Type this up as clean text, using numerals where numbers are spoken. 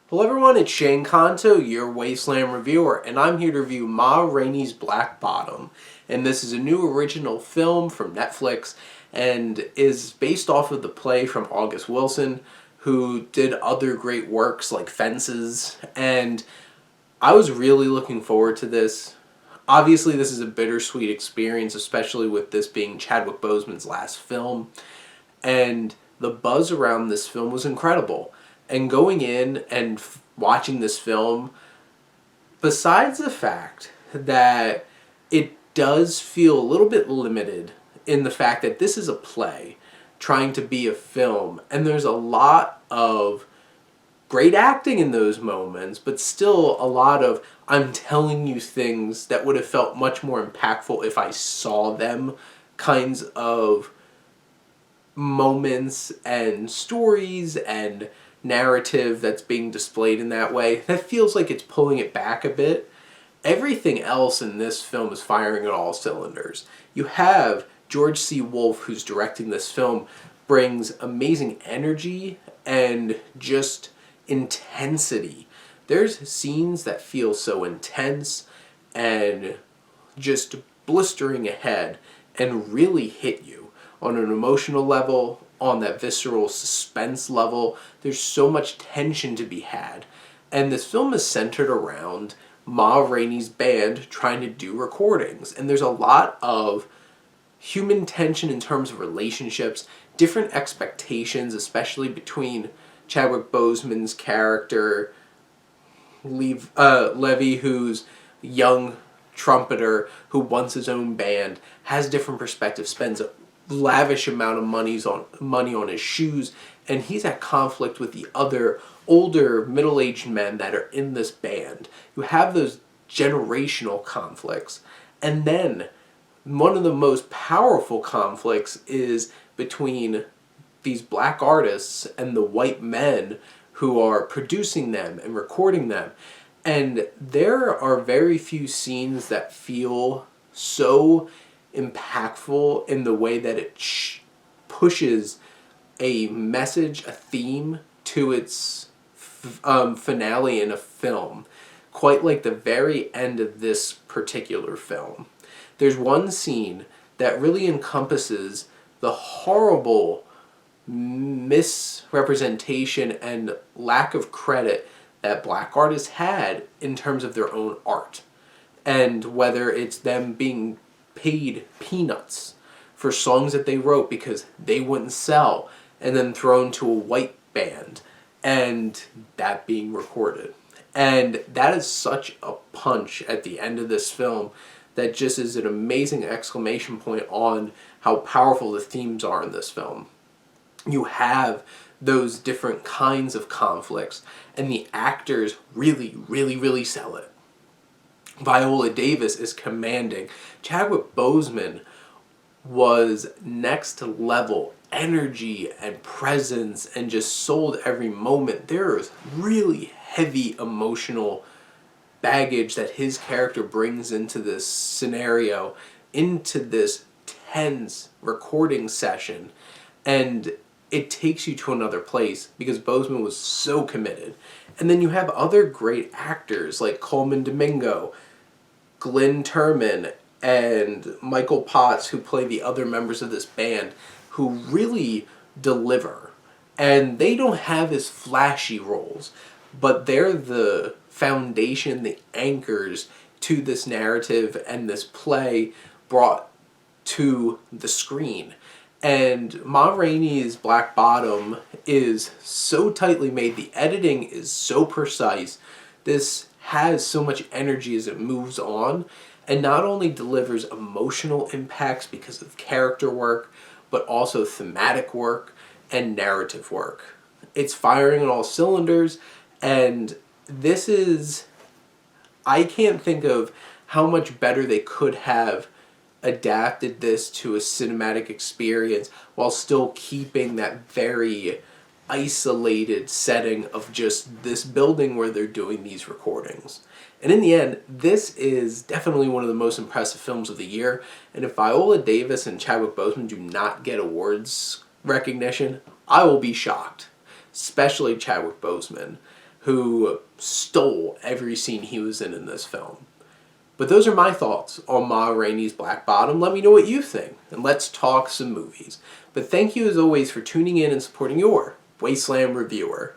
Hello everyone, it's Shane Kanto, your Wasteland reviewer, and I'm here to review Rainey's Black Bottom. And this is a new original film from Netflix and is based off of the play from August Wilson, who did other great works like Fences, and I was really looking forward to this. Obviously, this is a bittersweet experience, especially with this being Chadwick Boseman's last film, and the buzz around this film was incredible. And going in and watching this film, besides the fact that it does feel a little bit limited in the fact that this is a play trying to be a film, and there's a lot of great acting in those moments, but still a lot of I'm telling you things that would have felt much more impactful if I saw them kinds of moments and stories and narrative that's being displayed in that way. That feels like it's pulling it back a bit. Everything else in this film is firing at all cylinders. You have George C. Wolfe, who's directing this film, brings amazing energy and just intensity. There's scenes that feel so intense and just blistering ahead and really hit you on an emotional level, on that visceral suspense level. There's so much tension to be had. And this film is centered around Rainey's band trying to do recordings. And there's a lot of human tension in terms of relationships, different expectations, especially between Chadwick Boseman's character, Levy, who's a young trumpeter who wants his own band, has different perspectives, spends a lavish amount of money on his shoes, and he's at conflict with the other older middle-aged men that are in this band. You have those generational conflicts. And then one of the most powerful conflicts is between these black artists and the white men who are producing them and recording them. And there are very few scenes that feel so impactful in the way that it pushes a message, a theme to its finale in a film, quite like the very end of this particular film. There's one scene that really encompasses the horrible misrepresentation and lack of credit that black artists had in terms of their own art, and whether it's them being paid peanuts for songs that they wrote because they wouldn't sell, and then thrown to a white band and that being recorded. And that is such a punch at the end of this film that just is an amazing exclamation point on how powerful the themes are in this film. You have those different kinds of conflicts, and the actors really, really, really sell it. Viola Davis is commanding. Chadwick Boseman was next level energy and presence and just sold every moment. There is really heavy emotional baggage that his character brings into this scenario, into this tense recording session, and it takes you to another place because Boseman was so committed. And then you have other great actors like Coleman Domingo, Glenn Turman, and Michael Potts, who play the other members of this band, who really deliver. And they don't have as flashy roles, but they're the foundation, the anchors to this narrative and this play brought to the screen. And Rainey's Black Bottom is so tightly made. The editing is so precise. This has so much energy as it moves on, and not only delivers emotional impacts because of character work, but also thematic work and narrative work. It's firing on all cylinders, and this is... I can't think of how much better they could have adapted this to a cinematic experience while still keeping that very isolated setting of just this building where they're doing these recordings. And in the end, this is definitely one of the most impressive films of the year, and if Viola Davis and Chadwick Boseman do not get awards recognition, I will be shocked. Especially Chadwick Boseman, who stole every scene he was in this film. But those are my thoughts on Ma Rainey's Black Bottom. Let me know what you think, and let's talk some movies. But thank you as always for tuning in and supporting your Wasteland Reviewer.